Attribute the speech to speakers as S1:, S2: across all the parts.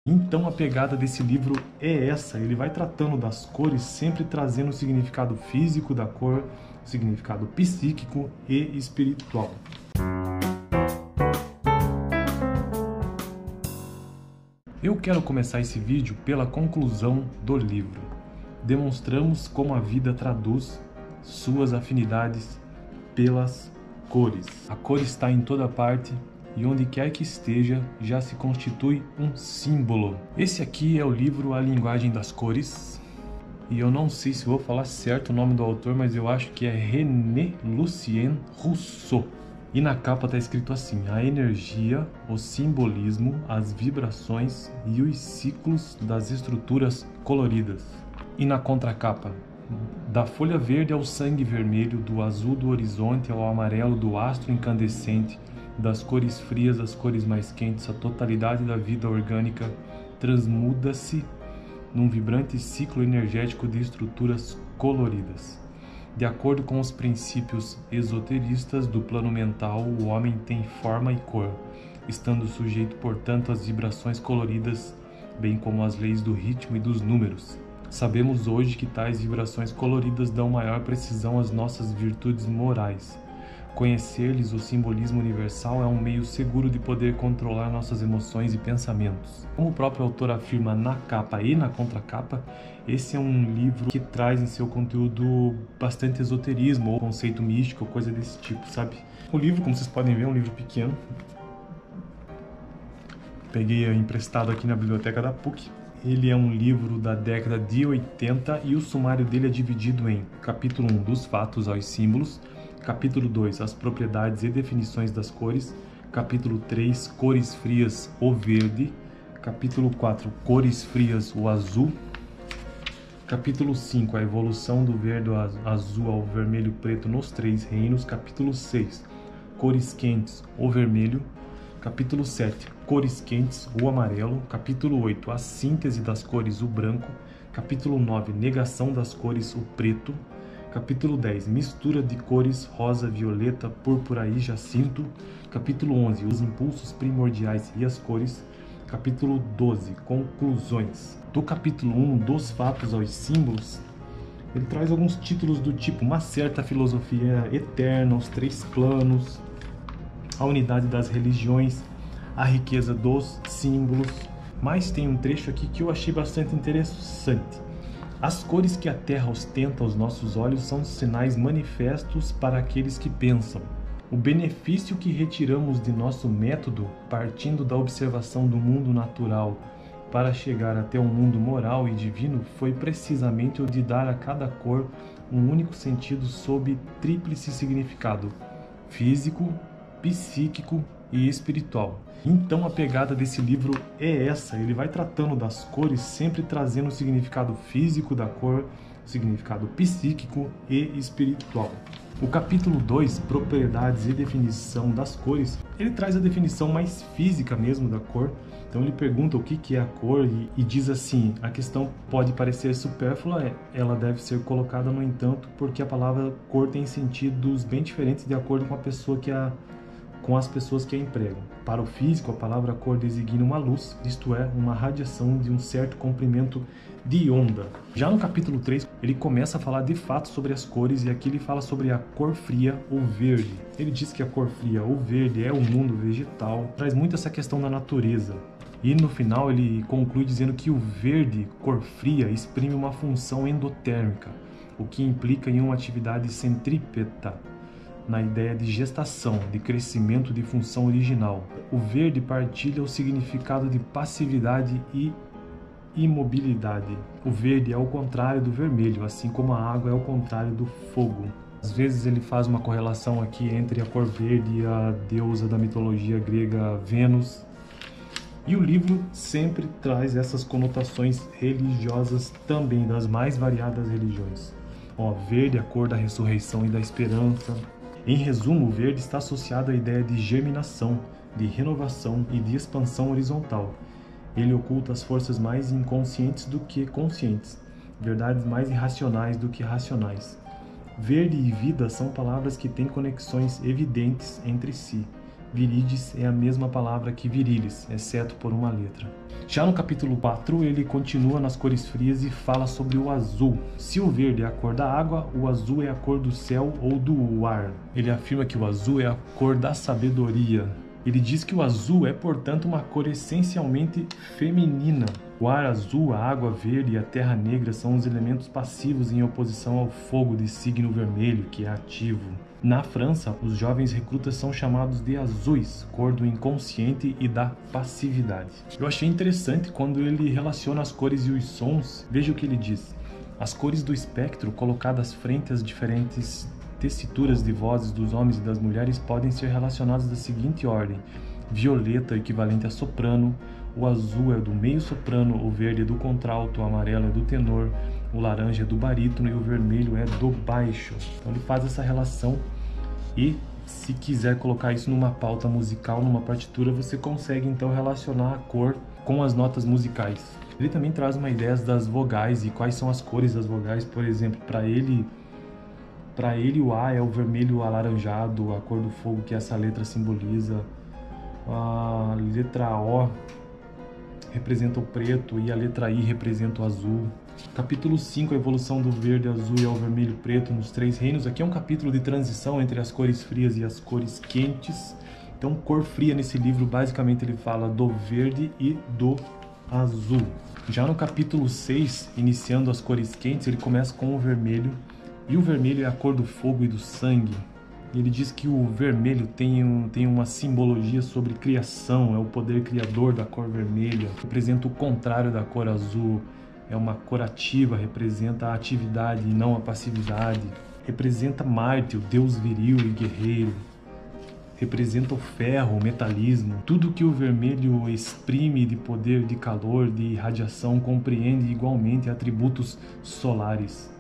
S1: Então a pegada desse livro é essa, ele vai tratando das cores, sempre trazendo o significado físico da cor, o significado psíquico e espiritual. Eu quero começar esse vídeo pela conclusão do livro. Demonstramos como a vida traduz suas afinidades pelas cores. A cor está em toda parte e onde quer que esteja já se constitui um símbolo. Esse aqui é o livro A Linguagem das Cores. E eu não sei se vou falar certo o nome do autor, mas eu acho que é René Lucien Rousseau. E na capa está escrito assim: a energia, o simbolismo, as vibrações e os ciclos das estruturas coloridas. E na contracapa: da folha verde ao sangue vermelho, do azul do horizonte ao amarelo do astro incandescente, das cores frias às cores mais quentes, a totalidade da vida orgânica transmuda-se num vibrante ciclo energético de estruturas coloridas. De acordo com os princípios esoteristas do plano mental, o homem tem forma e cor, estando sujeito, portanto, às vibrações coloridas, bem como às leis do ritmo e dos números. Sabemos hoje que tais vibrações coloridas dão maior precisão às nossas virtudes morais. Conhecer-lhes o simbolismo universal é um meio seguro de poder controlar nossas emoções e pensamentos. Como o próprio autor afirma na capa e na contracapa, esse é um livro que traz em seu conteúdo bastante esoterismo, ou conceito místico, ou coisa desse tipo, sabe? O livro, como vocês podem ver, é um livro pequeno. Peguei emprestado aqui na biblioteca da PUC. Ele é um livro da década de 80 e o sumário dele é dividido em capítulo 1, dos fatos aos símbolos, capítulo 2, as propriedades e definições das cores, capítulo 3, cores frias, o verde, capítulo 4, cores frias, o azul, capítulo 5, a evolução do verde azul ao vermelho preto nos três reinos, capítulo 6, cores quentes, o vermelho, capítulo 7, cores quentes, o amarelo, capítulo 8, a síntese das cores, o branco, capítulo 9, negação das cores, o preto, capítulo 10, mistura de cores, rosa, violeta, púrpura e jacinto, capítulo 11, os impulsos primordiais e as cores, capítulo 12, conclusões. Do capítulo 1, dos fatos aos símbolos, ele traz alguns títulos do tipo uma certa filosofia eterna, os três planos, a unidade das religiões, a riqueza dos símbolos. Mas tem um trecho aqui que eu achei bastante interessante. As cores que a Terra ostenta aos nossos olhos são sinais manifestos para aqueles que pensam. O benefício que retiramos de nosso método, partindo da observação do mundo natural para chegar até o mundo moral e divino, foi precisamente o de dar a cada cor um único sentido sob tríplice significado: físico, psíquico e espiritual. Então a pegada desse livro é essa, ele vai tratando das cores, sempre trazendo o significado físico da cor, o significado psíquico e espiritual. O capítulo 2, propriedades e definição das cores, ele traz a definição mais física mesmo da cor. Então ele pergunta o que é a cor e diz assim: a questão pode parecer supérflua, ela deve ser colocada no entanto, porque a palavra cor tem sentidos bem diferentes de acordo com com as pessoas que a empregam. Para o físico, a palavra cor designa uma luz, isto é, uma radiação de um certo comprimento de onda. Já no capítulo 3, ele começa a falar de fato sobre as cores, e aqui ele fala sobre a cor fria, o verde. Ele diz que a cor fria, o verde, é o mundo vegetal, traz muito essa questão da natureza. E no final ele conclui dizendo que o verde, cor fria, exprime uma função endotérmica, o que implica em uma atividade centrípeta, na ideia de gestação, de crescimento de função original. O verde partilha o significado de passividade e imobilidade. O verde é o contrário do vermelho, assim como a água é o contrário do fogo. Às vezes ele faz uma correlação aqui entre a cor verde e a deusa da mitologia grega Vênus. E o livro sempre traz essas conotações religiosas também, das mais variadas religiões. Verde, a cor da ressurreição e da esperança. Em resumo, o verde está associado à ideia de germinação, de renovação e de expansão horizontal. Ele oculta as forças mais inconscientes do que conscientes, verdades mais irracionais do que racionais. Verde e vida são palavras que têm conexões evidentes entre si. Virides é a mesma palavra que virilis, exceto por uma letra. Já no capítulo 4, ele continua nas cores frias e fala sobre o azul. Se o verde é a cor da água, o azul é a cor do céu ou do ar. Ele afirma que o azul é a cor da sabedoria. Ele diz que o azul é, portanto, uma cor essencialmente feminina. O ar azul, a água verde e a terra negra são os elementos passivos em oposição ao fogo de signo vermelho, que é ativo. Na França, os jovens recrutas são chamados de azuis, cor do inconsciente e da passividade. Eu achei interessante quando ele relaciona as cores e os sons. Veja o que ele diz. As cores do espectro, colocadas frente às diferentes tessituras de vozes dos homens e das mulheres, podem ser relacionadas da seguinte ordem: violeta, equivalente a soprano, o azul é do meio soprano, o verde é do contralto, o amarelo é do tenor, o laranja é do barítono e o vermelho é do baixo. Então ele faz essa relação e, se quiser colocar isso numa pauta musical, numa partitura, você consegue então relacionar a cor com as notas musicais. Ele também traz uma ideia das vogais e quais são as cores das vogais. Por exemplo, para ele o A é o vermelho alaranjado, a cor do fogo que essa letra simboliza. A letra O representa o preto e a letra I representa o azul. Capítulo 5, a evolução do verde, azul e ao vermelho preto nos 3 reinos. Aqui é um capítulo de transição entre as cores frias e as cores quentes. Então, cor fria nesse livro, basicamente ele fala do verde e do azul. Já no capítulo 6, iniciando as cores quentes, ele começa com o vermelho. E o vermelho é a cor do fogo e do sangue. Ele diz que o vermelho tem uma simbologia sobre criação, é o poder criador da cor vermelha. Representa o contrário da cor azul, é uma cor ativa, representa a atividade e não a passividade. Representa Marte, o deus viril e guerreiro. Representa o ferro, o metalismo. Tudo que o vermelho exprime de poder, de calor, de radiação, compreende igualmente atributos solares.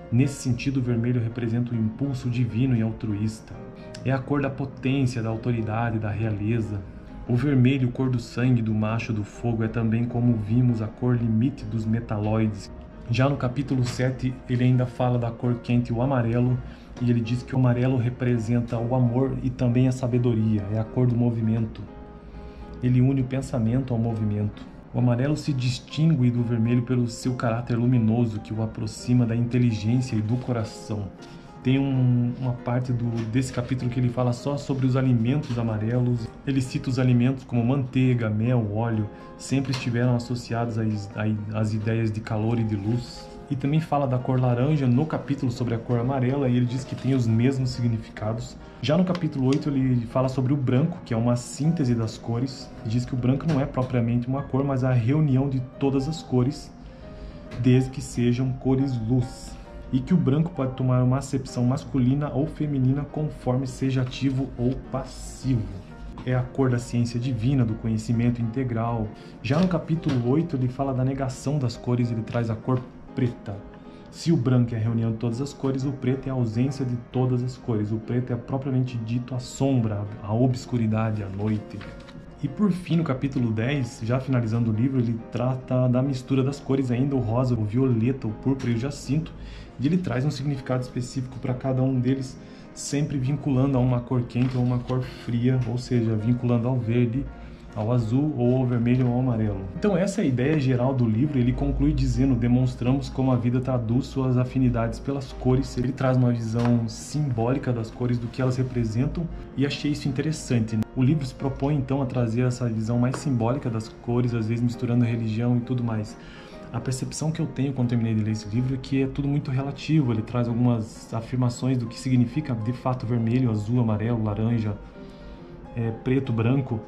S1: Nesse sentido, o vermelho representa o impulso divino e altruísta. É a cor da potência, da autoridade, da realeza. O vermelho, cor do sangue, do macho, do fogo, é também, como vimos, a cor limite dos metaloides. Já no capítulo 7, ele ainda fala da cor quente, o amarelo, e ele diz que o amarelo representa o amor e também a sabedoria, é a cor do movimento. Ele une o pensamento ao movimento. O amarelo se distingue do vermelho pelo seu caráter luminoso, que o aproxima da inteligência e do coração. Tem uma parte desse capítulo que ele fala só sobre os alimentos amarelos. Ele cita os alimentos como manteiga, mel, óleo, sempre estiveram associados às ideias de calor e de luz. E também fala da cor laranja no capítulo sobre a cor amarela, e ele diz que tem os mesmos significados. Já no capítulo 8 ele fala sobre o branco, que é uma síntese das cores. Ele diz que o branco não é propriamente uma cor, mas a reunião de todas as cores, desde que sejam cores luz. E que o branco pode tomar uma acepção masculina ou feminina conforme seja ativo ou passivo. É a cor da ciência divina, do conhecimento integral. Já no capítulo 8 ele fala da negação das cores, ele traz a cor preta. Se o branco é a reunião de todas as cores, o preto é a ausência de todas as cores. O preto é propriamente dito a sombra, a obscuridade, a noite. E por fim, no capítulo 10, já finalizando o livro, ele trata da mistura das cores ainda, o rosa, o violeta, o púrpura e o jacinto, e ele traz um significado específico para cada um deles, sempre vinculando a uma cor quente ou uma cor fria, ou seja, vinculando ao verde, ao azul ou ao vermelho ou ao amarelo. Então essa é a ideia geral do livro. Ele conclui dizendo: demonstramos como a vida traduz suas afinidades pelas cores. Ele traz uma visão simbólica das cores, do que elas representam, e achei isso interessante. O livro se propõe então a trazer essa visão mais simbólica das cores, às vezes misturando religião e tudo mais. A percepção que eu tenho quando terminei de ler esse livro é que é tudo muito relativo. Ele traz algumas afirmações do que significa de fato vermelho, azul, amarelo, laranja, preto, branco,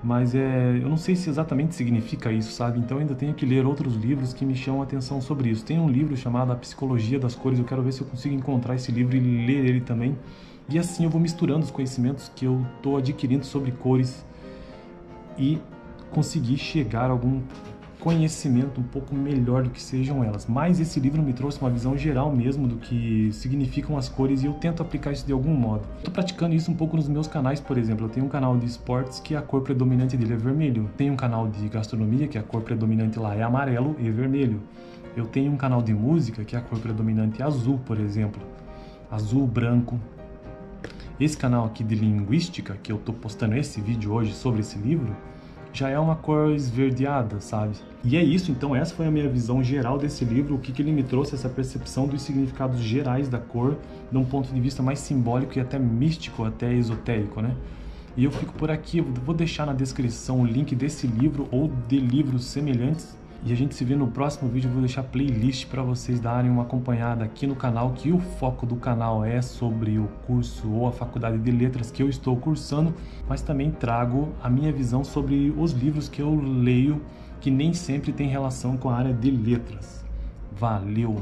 S1: mas eu não sei se exatamente significa isso, sabe? Então ainda tenho que ler outros livros que me chamam a atenção sobre isso. Tem um livro chamado A Psicologia das Cores, eu quero ver se eu consigo encontrar esse livro e ler ele também. E assim eu vou misturando os conhecimentos que eu estou adquirindo sobre cores e conseguir chegar a algum conhecimento um pouco melhor do que sejam elas. Mas esse livro me trouxe uma visão geral mesmo do que significam as cores, e eu tento aplicar isso de algum modo. Estou praticando isso um pouco nos meus canais, por exemplo. Eu tenho um canal de esportes que a cor predominante dele é vermelho. Tenho um canal de gastronomia que a cor predominante lá é amarelo e vermelho. Eu tenho um canal de música que a cor predominante é azul, por exemplo. Azul, branco. Esse canal aqui de linguística, que eu tô postando esse vídeo hoje sobre esse livro, já é uma cor esverdeada, sabe? E é isso, então essa foi a minha visão geral desse livro, o que ele me trouxe, essa percepção dos significados gerais da cor, de um ponto de vista mais simbólico e até místico, até esotérico, né? E eu fico por aqui, eu vou deixar na descrição o link desse livro ou de livros semelhantes. E a gente se vê no próximo vídeo, eu vou deixar playlist para vocês darem uma acompanhada aqui no canal, que o foco do canal é sobre o curso ou a faculdade de letras que eu estou cursando, mas também trago a minha visão sobre os livros que eu leio, que nem sempre tem relação com a área de letras. Valeu!